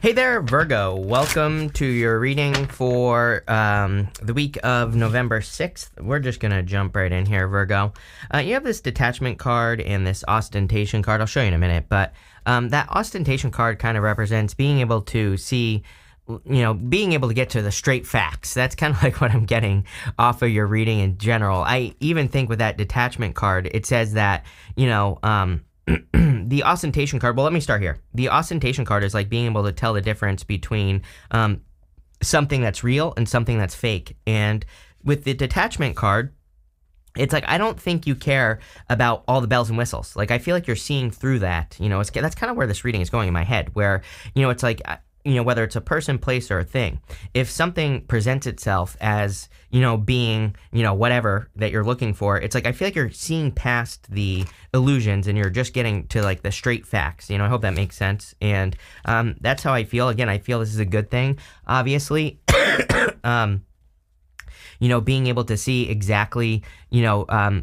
Hey there, Virgo. Welcome to your reading for the week of November 6th. We're just going to jump right in here, Virgo. You have this detachment card and this ostentation card. I'll show you in a minute, but that ostentation card kind of represents being able to see, being able to get to the straight facts. That's kind of like what I'm getting off of your reading in general. I even think with that detachment card, it says that, the ostentation card, well, let me start here. The ostentation card is like being able to tell the difference between something that's real and something that's fake. And with the detachment card, it's like, I don't think you care about all the bells and whistles. Like, I feel like you're seeing through that. That's kind of where this reading is going in my head, where, it's like, whether it's a person, place, or a thing, if something presents itself as, being, whatever that you're looking for, it's like, I feel like you're seeing past the illusions and you're just getting to like the straight facts. I hope that makes sense. And that's how I feel. Again, I feel this is a good thing, obviously. Being able to see exactly,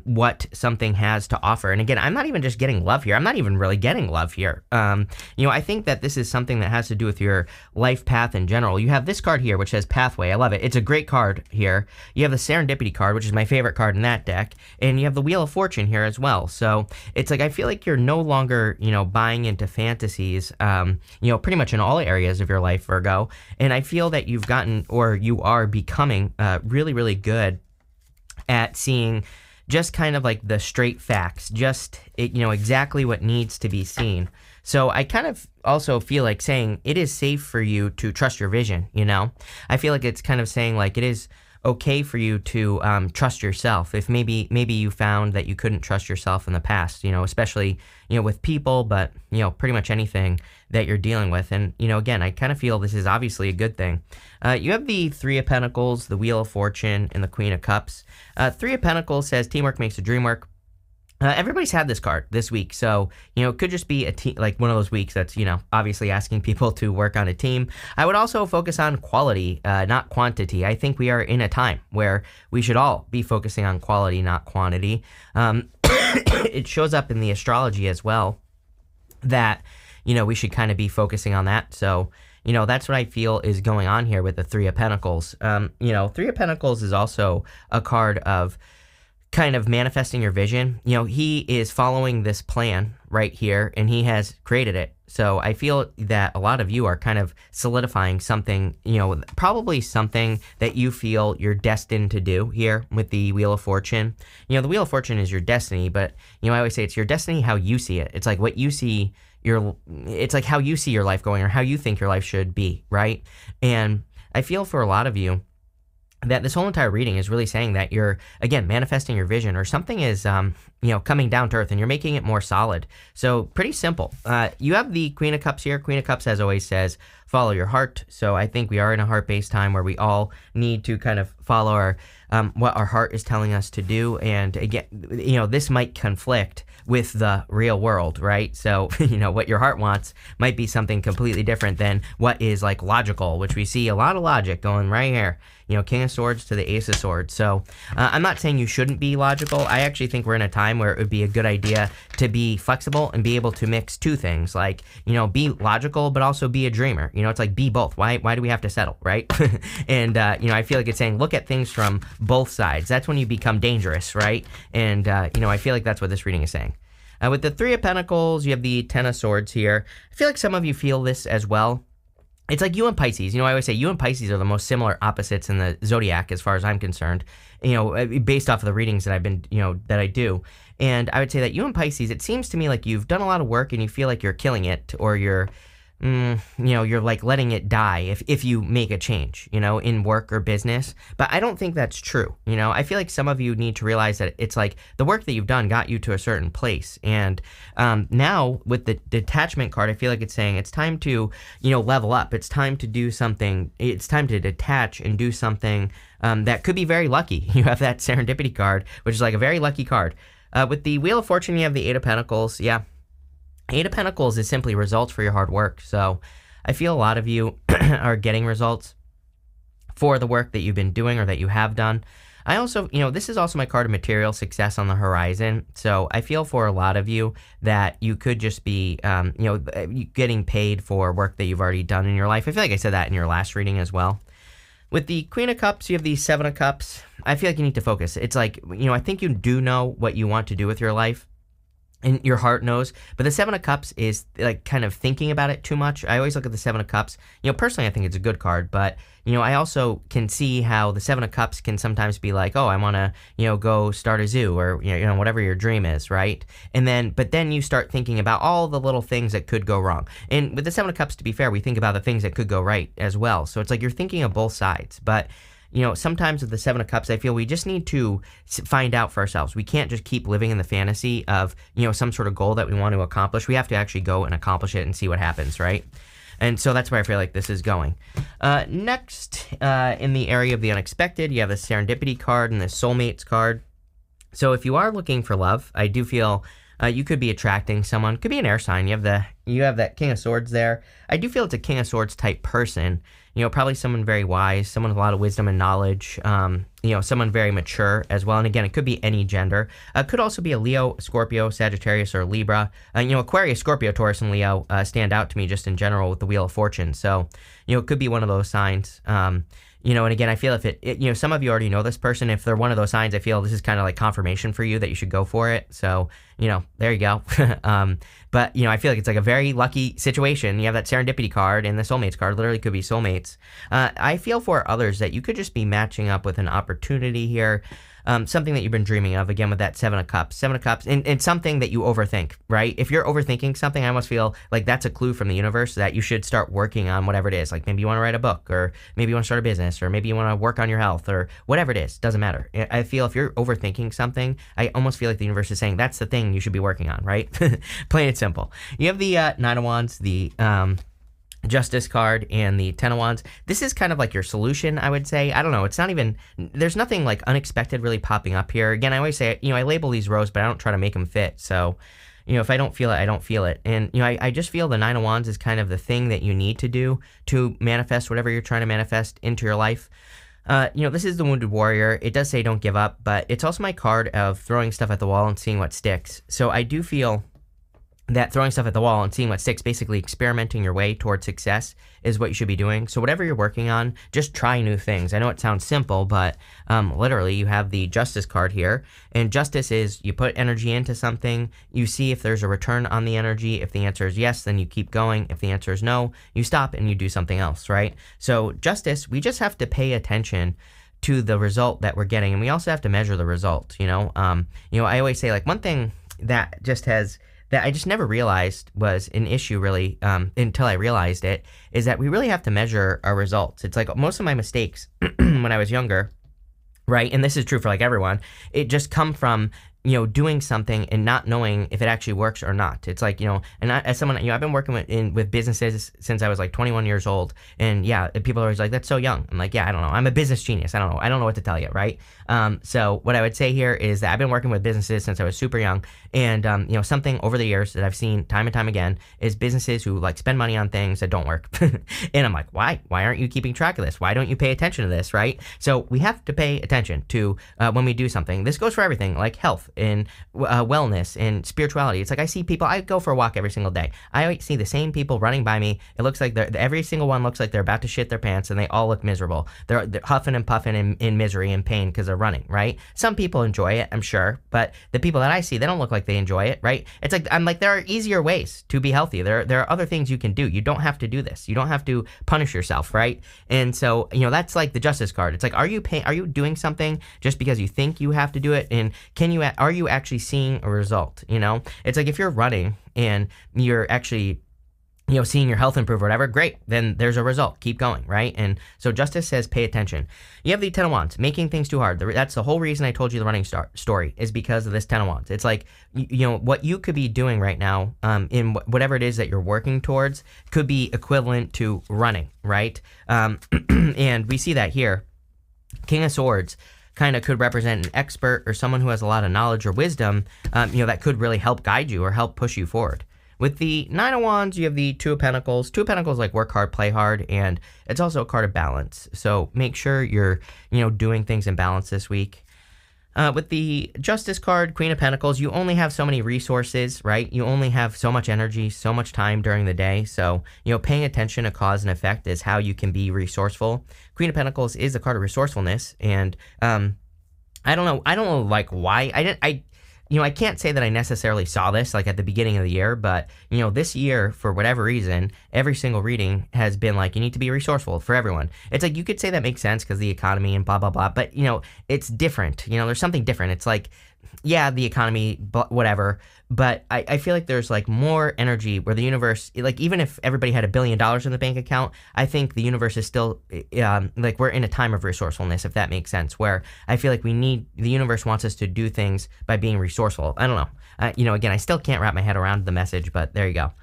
what something has to offer. And again, I'm not even just getting love here. I'm not even really getting love here. I think that this is something that has to do with your life path in general. You have this card here, which says Pathway. I love it. It's a great card here. You have the Serendipity card, which is my favorite card in that deck. And you have the Wheel of Fortune here as well. So it's like, I feel like you're no longer, buying into fantasies, pretty much in all areas of your life, Virgo. And I feel that you've gotten, or you are becoming really, really good at seeing just kind of like the straight facts, just exactly what needs to be seen. So I kind of also feel like saying it is safe for you to trust your vision. I feel like it's kind of saying like it is okay for you to trust yourself. If maybe you found that you couldn't trust yourself in the past, especially with people, but pretty much anything that you're dealing with. And again, I kind of feel this is obviously a good thing. You have the Three of Pentacles, the Wheel of Fortune, and the Queen of Cups. Three of Pentacles says teamwork makes the dream work. Everybody's had this card this week, so it could just be like one of those weeks that's obviously asking people to work on a team. I would also focus on quality, not quantity. I think we are in a time where we should all be focusing on quality, not quantity. It shows up in the astrology as well that we should kind of be focusing on that. So that's what I feel is going on here with the Three of Pentacles. Three of Pentacles is also a card of kind of manifesting your vision. He is following this plan right here and he has created it. So I feel that a lot of you are kind of solidifying something, probably something that you feel you're destined to do here with the Wheel of Fortune. The Wheel of Fortune is your destiny, but I always say it's your destiny how you see it. It's like what you see it's like how you see your life going or how you think your life should be, right? And I feel for a lot of you that this whole entire reading is really saying that you're, again, manifesting your vision or something is, coming down to earth and you're making it more solid. So pretty simple. You have the Queen of Cups here. Queen of Cups, as always, says, follow your heart. So I think we are in a heart-based time where we all need to kind of follow our, what our heart is telling us to do. And again, this might conflict with the real world, right? So, what your heart wants might be something completely different than what is like logical, which we see a lot of logic going right here. King of Swords to the Ace of Swords. So I'm not saying you shouldn't be logical. I actually think we're in a time where it would be a good idea to be flexible and be able to mix two things, like, be logical, but also be a dreamer. It's like be both. Why do we have to settle, right? And, I feel like it's saying look at things from both sides. That's when you become dangerous, right? And, I feel like that's what this reading is saying. With the Three of Pentacles, you have the Ten of Swords here. I feel like some of you feel this as well. It's like you and Pisces. I always say you and Pisces are the most similar opposites in the zodiac as far as I'm concerned, based off of the readings that I've been, that I do. And I would say that you and Pisces, it seems to me like you've done a lot of work and you feel like you're killing it or you're you're like letting it die if you make a change, in work or business. But I don't think that's true. I feel like some of you need to realize that it's like the work that you've done got you to a certain place. And now with the detachment card, I feel like it's saying it's time to, level up. It's time to do something. It's time to detach and do something that could be very lucky. You have that Serendipity card, which is like a very lucky card. With the Wheel of Fortune, you have the Eight of Pentacles. Yeah. Eight of Pentacles is simply results for your hard work. So I feel a lot of you are getting results for the work that you've been doing or that you have done. I also, this is also my card of material success on the horizon. So I feel for a lot of you that you could just be, getting paid for work that you've already done in your life. I feel like I said that in your last reading as well. With the Queen of Cups, you have the Seven of Cups. I feel like you need to focus. It's like, I think you do know what you want to do with your life. And your heart knows, but the Seven of Cups is like kind of thinking about it too much. I always look at the Seven of Cups. Personally, I think it's a good card, but I also can see how the Seven of Cups can sometimes be like, oh, I want to, go start a zoo or whatever your dream is, right? But then you start thinking about all the little things that could go wrong. And with the Seven of Cups, to be fair, we think about the things that could go right as well. So it's like you're thinking of both sides, but. Sometimes with the Seven of Cups, I feel we just need to find out for ourselves. We can't just keep living in the fantasy of, some sort of goal that we want to accomplish. We have to actually go and accomplish it and see what happens, right? And so that's where I feel like this is going. Next, in the area of the unexpected, you have the Serendipity card and the Soulmates card. So if you are looking for love, I do feel you could be attracting someone. Could be an air sign. You have that King of Swords there. I do feel it's a King of Swords type person. Probably someone very wise, someone with a lot of wisdom and knowledge. Someone very mature as well. And again, it could be any gender. Could also be a Leo, Scorpio, Sagittarius, or Libra. Aquarius, Scorpio, Taurus, and Leo stand out to me just in general with the Wheel of Fortune. So, it could be one of those signs. And again, I feel if some of you already know this person. If they're one of those signs, I feel this is kind of like confirmation for you that you should go for it. So, there you go. But, I feel like it's like a very lucky situation. You have that Serendipity card and the Soulmates card. Literally could be soulmates. I feel for others that you could just be matching up with an opportunity here. Something that you've been dreaming of, again, with that Seven of Cups, and something that you overthink, right? If you're overthinking something, I almost feel like that's a clue from the universe that you should start working on whatever it is. Like maybe you want to write a book, or maybe you want to start a business, or maybe you want to work on your health, or whatever it is. Doesn't matter. I feel if you're overthinking something, I almost feel like the universe is saying that's the thing you should be working on, right? Plain and simple. You have the Nine of Wands, the Justice card, and the Ten of Wands. This is kind of like your solution, I would say. I don't know. It's not even, there's nothing like unexpected really popping up here. Again, I always say, I label these rows, but I don't try to make them fit. So, if I don't feel it, I don't feel it. And, I just feel the Nine of Wands is kind of the thing that you need to do to manifest whatever you're trying to manifest into your life. This is the Wounded Warrior. It does say don't give up, but it's also my card of throwing stuff at the wall and seeing what sticks. So I do feel that throwing stuff at the wall and seeing what sticks, basically experimenting your way towards success, is what you should be doing. So whatever you're working on, just try new things. I know it sounds simple, but literally you have the Justice card here. And Justice is you put energy into something, you see if there's a return on the energy. If the answer is yes, then you keep going. If the answer is no, you stop and you do something else, right? So Justice, we just have to pay attention to the result that we're getting. And we also have to measure the result, I always say, like, one thing that I just never realized was an issue really until I realized it, is that we really have to measure our results. It's like most of my mistakes when I was younger, right? And this is true for like everyone. It just come from, doing something and not knowing if it actually works or not. It's like, and as someone, I've been working with businesses since I was like 21 years old. And yeah, people are always like, that's so young. I'm like, yeah, I don't know. I'm a business genius. I don't know what to tell you, right? So what I would say here is that I've been working with businesses since I was super young. And, something over the years that I've seen time and time again is businesses who like spend money on things that don't work. And I'm like, why? Why aren't you keeping track of this? Why don't you pay attention to this, right? So we have to pay attention to when we do something. This goes for everything, like health and wellness and spirituality. It's like I see people, I go for a walk every single day. I see the same people running by me. It looks like every single one looks like they're about to shit their pants, and they all look miserable. They're huffing and puffing in misery and pain because they're running, right? Some people enjoy it, I'm sure, but the people that I see, they don't look like they enjoy it, right? It's like, I'm like, there are easier ways to be healthy. There are other things you can do. You don't have to do this. You don't have to punish yourself, right? And so, that's like the Justice card. It's like, are you doing something just because you think you have to do it? And are you actually seeing a result? It's like if you're running and you're actually seeing your health improve or whatever, great, then there's a result. Keep going, right? And so Justice says pay attention. You have the Ten of Wands, making things too hard. That's the whole reason I told you the running story is because of this Ten of Wands. It's like, what you could be doing right now in whatever it is that you're working towards could be equivalent to running, right? And we see that here. King of Swords kind of could represent an expert or someone who has a lot of knowledge or wisdom, that could really help guide you or help push you forward. With the Nine of Wands, you have the Two of Pentacles. Two of Pentacles, like work hard, play hard, and it's also a card of balance. So make sure you're, doing things in balance this week. With the Justice card, Queen of Pentacles, you only have so many resources, right? You only have so much energy, so much time during the day. So, paying attention to cause and effect is how you can be resourceful. Queen of Pentacles is a card of resourcefulness, and I don't know, like why I can't say that I necessarily saw this like at the beginning of the year, but this year, for whatever reason, every single reading has been like, you need to be resourceful for everyone. It's like, you could say that makes sense because the economy and blah, blah, blah, but it's different. There's something different. It's like, yeah, the economy, whatever, but I feel like there's like more energy where the universe, like even if everybody had $1 billion in the bank account, I think the universe is still like we're in a time of resourcefulness, if that makes sense, where I feel like the universe wants us to do things by being resourceful. I don't know. Again, I still can't wrap my head around the message, but there you go.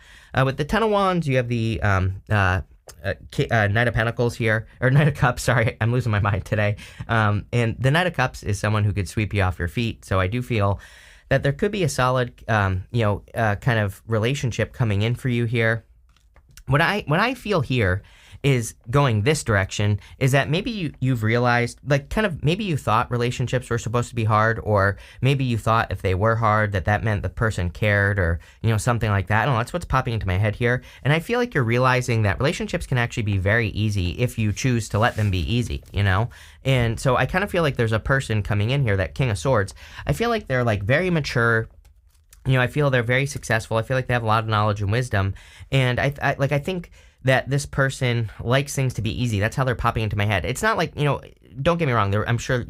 With the Ten of Wands, you have the Knight of Pentacles here, or Knight of Cups, sorry, I'm losing my mind today. And the Knight of Cups is someone who could sweep you off your feet, so I do feel that there could be a solid, kind of relationship coming in for you here. What I feel here is going this direction is that maybe you've realized, like, kind of, maybe you thought relationships were supposed to be hard, or maybe you thought if they were hard that meant the person cared, or something like that. I don't know, that's what's popping into my head here. And I feel like you're realizing that relationships can actually be very easy if you choose to let them be easy, and so I kind of feel like there's a person coming in here, that King of Swords. I feel like they're like very mature. I feel they're very successful. I feel like they have a lot of knowledge and wisdom, and I think that this person likes things to be easy. That's how they're popping into my head. It's not like, don't get me wrong, I'm sure,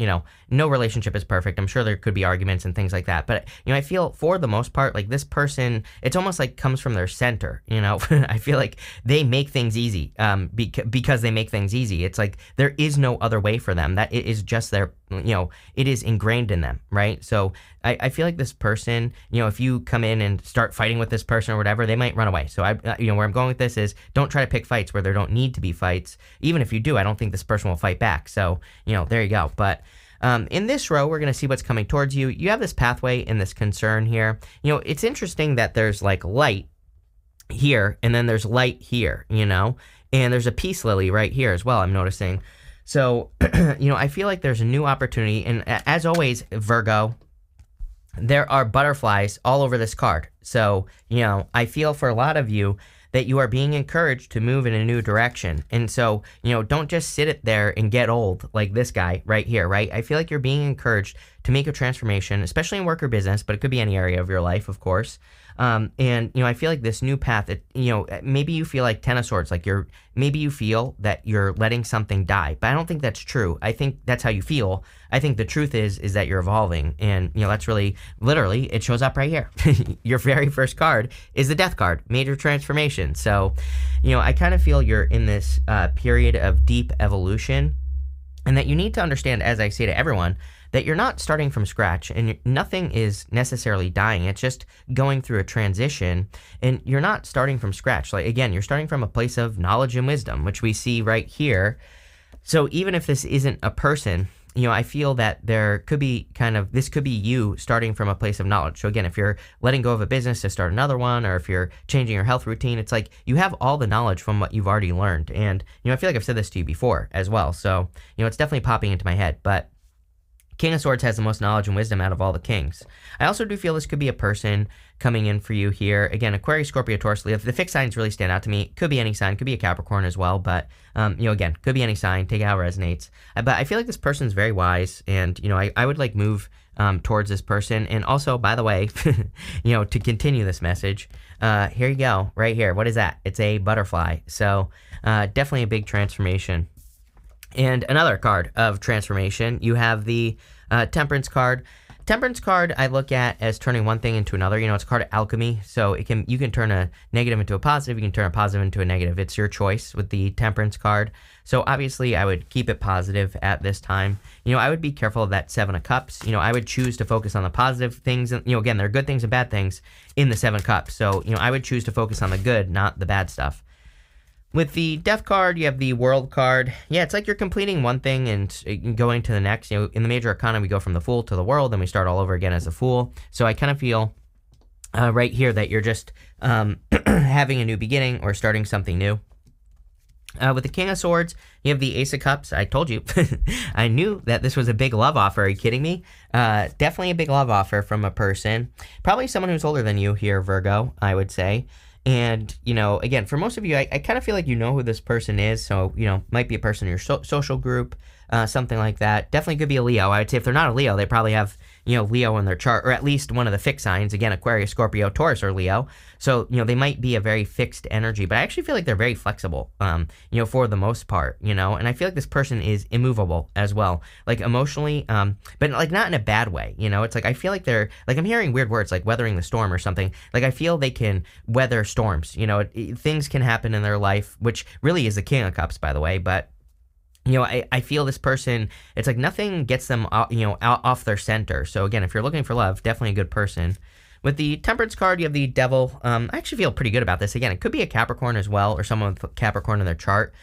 no relationship is perfect. I'm sure there could be arguments and things like that. But, I feel for the most part, like this person, it's almost like comes from their center, I feel like they make things easy because they make things easy. It's like there is no other way for them. That it is just their, it is ingrained in them, right? So I feel like this person, if you come in and start fighting with this person or whatever, they might run away. So where I'm going with this is, don't try to pick fights where there don't need to be fights. Even if you do, I don't think this person will fight back. So, there you go. But in this row, we're going to see what's coming towards you. You have this pathway and this concern here. It's interesting that there's like light here, and then there's light here, and there's a peace lily right here as well, I'm noticing. So, I feel like there's a new opportunity. And as always, Virgo, there are butterflies all over this card. So, I feel for a lot of you that you are being encouraged to move in a new direction. And so, don't just sit it there and get old like this guy right here, right? I feel like you're being encouraged to make a transformation, especially in work or business, but it could be any area of your life, of course. And, I feel like this new path, maybe you feel like Ten of Swords, like maybe you feel that you're letting something die, but I don't think that's true. I think that's how you feel. I think the truth is that you're evolving, and, that's really, literally, it shows up right here. Your very first card is the Death card, major transformation. So, I kind of feel you're in this period of deep evolution, and that you need to understand, as I say to everyone, that you're not starting from scratch, and nothing is necessarily dying. It's just going through a transition, and you're not starting from scratch. Like, again, you're starting from a place of knowledge and wisdom, which we see right here. So even if this isn't a person, I feel that there could be this could be you starting from a place of knowledge. So again, if you're letting go of a business to start another one, or if you're changing your health routine, it's like you have all the knowledge from what you've already learned. And, I feel like I've said this to you before as well. So, it's definitely popping into my head. But King of Swords has the most knowledge and wisdom out of all the kings. I also do feel this could be a person coming in for you here. Again, Aquarius, Scorpio, Taurus, Leo. The fixed signs really stand out to me. Could be any sign. Could be a Capricorn as well. But, again, could be any sign. Take it how it resonates. But I feel like this person's very wise. And, I would like move towards this person. And also, by the way, to continue this message, here you go. Right here. What is that? It's a butterfly. So definitely a big transformation. And another card of transformation, you have the Temperance card. Temperance card I look at as turning one thing into another. It's a card of alchemy, so you can turn a negative into a positive, you can turn a positive into a negative. It's your choice with the Temperance card. So obviously I would keep it positive at this time. I would be careful of that Seven of Cups. I would choose to focus on the positive things. And, again, there are good things and bad things in the Seven of Cups. So, I would choose to focus on the good, not the bad stuff. With the Death card, you have the World card. Yeah, it's like you're completing one thing and going to the next. In the Major Arcana, we go from the Fool to the World, and we start all over again as a Fool. So I kind of feel right here that you're just having a new beginning or starting something new. With the King of Swords, you have the Ace of Cups. I told you. I knew that this was a big love offer. Are you kidding me? Definitely a big love offer from a person. Probably someone who's older than you here, Virgo, I would say. And, again, for most of you, I kind of feel like you know who this person is. So, might be a person in your social group, something like that. Definitely could be a Leo. I would say if they're not a Leo, they probably have, Leo in their chart, or at least one of the fixed signs. Again, Aquarius, Scorpio, Taurus, or Leo. So, they might be a very fixed energy, but I actually feel like they're very flexible, for the most part, and I feel like this person is immovable as well, like emotionally, but like not in a bad way, it's like, I feel like they're, like I'm hearing weird words like weathering the storm or something. Like I feel they can weather storms, things can happen in their life, which really is the King of Cups, by the way, but I feel this person, it's like nothing gets them, out off their center. So again, if you're looking for love, definitely a good person. With the Temperance card, you have the Devil. I actually feel pretty good about this. Again, it could be a Capricorn as well, or someone with Capricorn in their chart.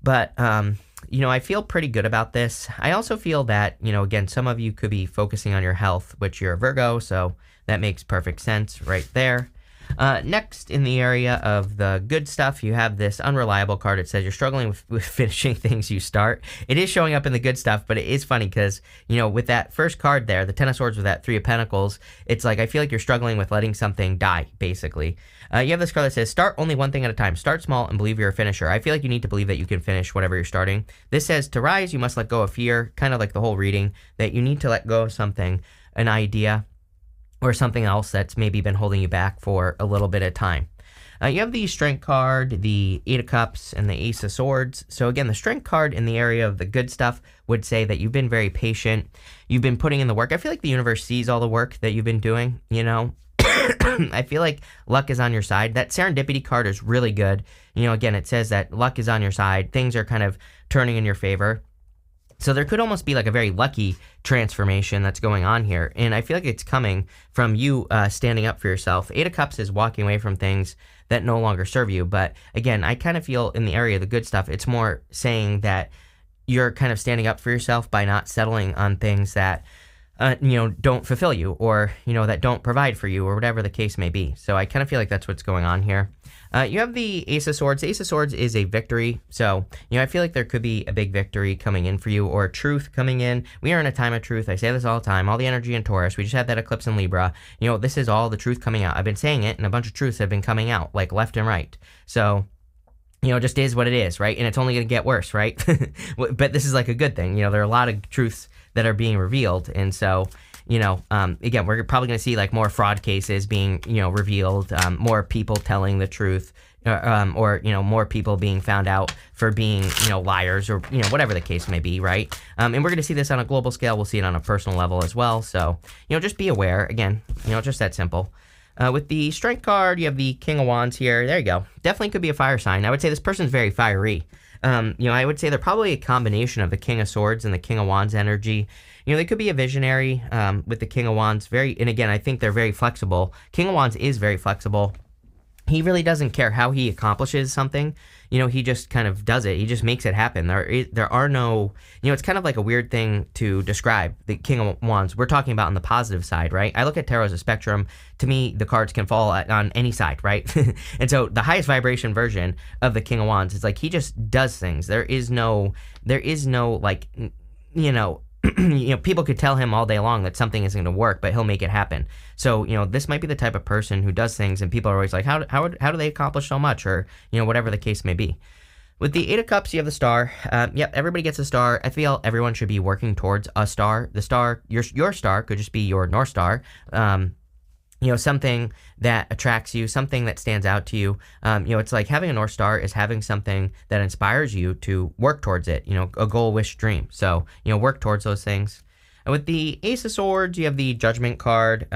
But, I feel pretty good about this. I also feel that, again, some of you could be focusing on your health, which you're a Virgo, so that makes perfect sense right there. Next, in the area of the good stuff, you have this unreliable card. It says you're struggling with finishing things you start. It is showing up in the good stuff, but it is funny because, with that first card there, the Ten of Swords with that Three of Pentacles, it's like I feel like you're struggling with letting something die, basically. You have this card that says start only one thing at a time. Start small and believe you're a finisher. I feel like you need to believe that you can finish whatever you're starting. This says to rise, you must let go of fear, kind of like the whole reading, that you need to let go of something, an idea, or something else that's maybe been holding you back for a little bit of time. You have the Strength card, the Eight of Cups, and the Ace of Swords. So again, the Strength card in the area of the good stuff would say that you've been very patient. You've been putting in the work. I feel like the universe sees all the work that you've been doing, I feel like luck is on your side. That Serendipity card is really good. Again, it says that luck is on your side. Things are kind of turning in your favor. So there could almost be like a very lucky transformation that's going on here. And I feel like it's coming from you standing up for yourself. Eight of Cups is walking away from things that no longer serve you. But again, I kind of feel in the area of the good stuff, it's more saying that you're kind of standing up for yourself by not settling on things that, don't fulfill you, or, that don't provide for you, or whatever the case may be. So I kind of feel like that's what's going on here. You have the Ace of Swords. Ace of Swords is a victory. So, I feel like there could be a big victory coming in for you, or a truth coming in. We are in a time of truth. I say this all the time. All the energy in Taurus. We just had that eclipse in Libra. This is all the truth coming out. I've been saying it, and a bunch of truths have been coming out, like left and right. So, it just is what it is, right? And it's only going to get worse, right? But this is like a good thing. There are a lot of truths that are being revealed. And so, again, we're probably going to see like more fraud cases being, revealed, more people telling the truth, or more people being found out for being, liars, or, whatever the case may be, right? And we're going to see this on a global scale. We'll see it on a personal level as well. So, just be aware. Again, just that simple. With the Strength card, you have the King of Wands here. There you go. Definitely could be a fire sign. I would say this person's very fiery. I would say they're probably a combination of the King of Swords and the King of Wands energy. They could be a visionary with the King of Wands. And again, I think they're very flexible. King of Wands is very flexible. He really doesn't care how he accomplishes something. He just kind of does it. He just makes it happen. There are no, it's kind of like a weird thing to describe the King of Wands. We're talking about on the positive side, right? I look at tarot as a spectrum. To me, the cards can fall on any side, right? And so the highest vibration version of the King of Wands is like, he just does things. There is no like, people could tell him all day long that something isn't going to work, but he'll make it happen. So, this might be the type of person who does things, and people are always like, how do they accomplish so much, or, whatever the case may be. With the Eight of Cups, you have the Star. Yep, everybody gets a star. I feel everyone should be working towards a star. The star, your star could just be your North Star. Something that attracts you, something that stands out to you. It's like having a North Star is having something that inspires you to work towards it, a goal, wish, dream. So, work towards those things. And with the Ace of Swords, you have the Judgment card.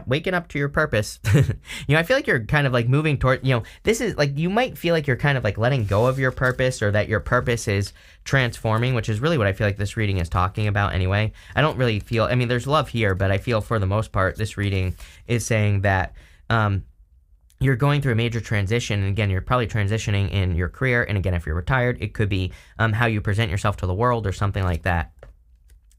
Waking up to your purpose. I feel like you're kind of like moving toward, this is like, you might feel like you're kind of like letting go of your purpose, or that your purpose is transforming, which is really what I feel like this reading is talking about anyway. I don't really feel, there's love here, but I feel for the most part, this reading is saying that, you're going through a major transition. And again, you're probably transitioning in your career. And again, if you're retired, it could be, how you present yourself to the world or something like that.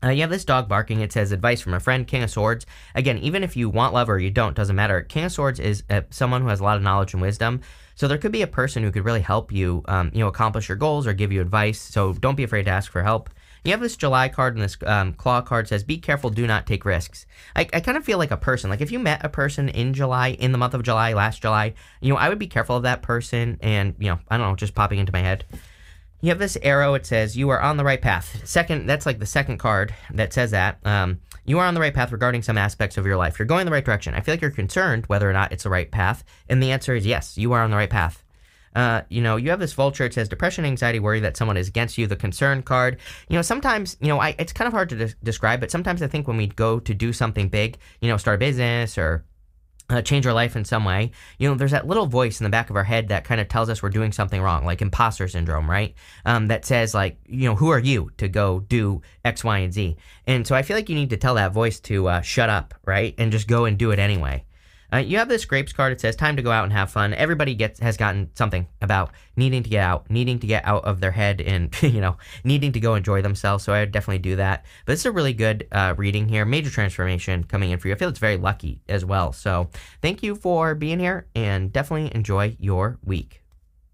You have this dog barking. It says advice from a friend, King of Swords. Again, even if you want love or you don't, doesn't matter. King of Swords is someone who has a lot of knowledge and wisdom. So there could be a person who could really help you, accomplish your goals or give you advice. So don't be afraid to ask for help. You have this July card, and this claw card says, be careful, do not take risks. I kind of feel like a person. Like if you met a person in July, in the month of July, last July, I would be careful of that person. And, I don't know, just popping into my head. You have this arrow. It says you are on the right path. That's like the second card that says that. You are on the right path regarding some aspects of your life. You're going the right direction. I feel like you're concerned whether or not it's the right path. And the answer is yes, you are on the right path. You have this vulture. It says depression, anxiety, worry that someone is against you. The concern card. Sometimes, it's kind of hard to describe, but sometimes I think when we go to do something big, start a business or change our life in some way, there's that little voice in the back of our head that kind of tells us we're doing something wrong, like imposter syndrome, right? That says like, who are you to go do X, Y, and Z? And so I feel like you need to tell that voice to shut up, right? And just go and do it anyway. You have this grapes card. It says time to go out and have fun. Everybody has gotten something about needing to get out of their head and, needing to go enjoy themselves. So I would definitely do that. But this is a really good reading here. Major transformation coming in for you. I feel it's very lucky as well. So thank you for being here and definitely enjoy your week.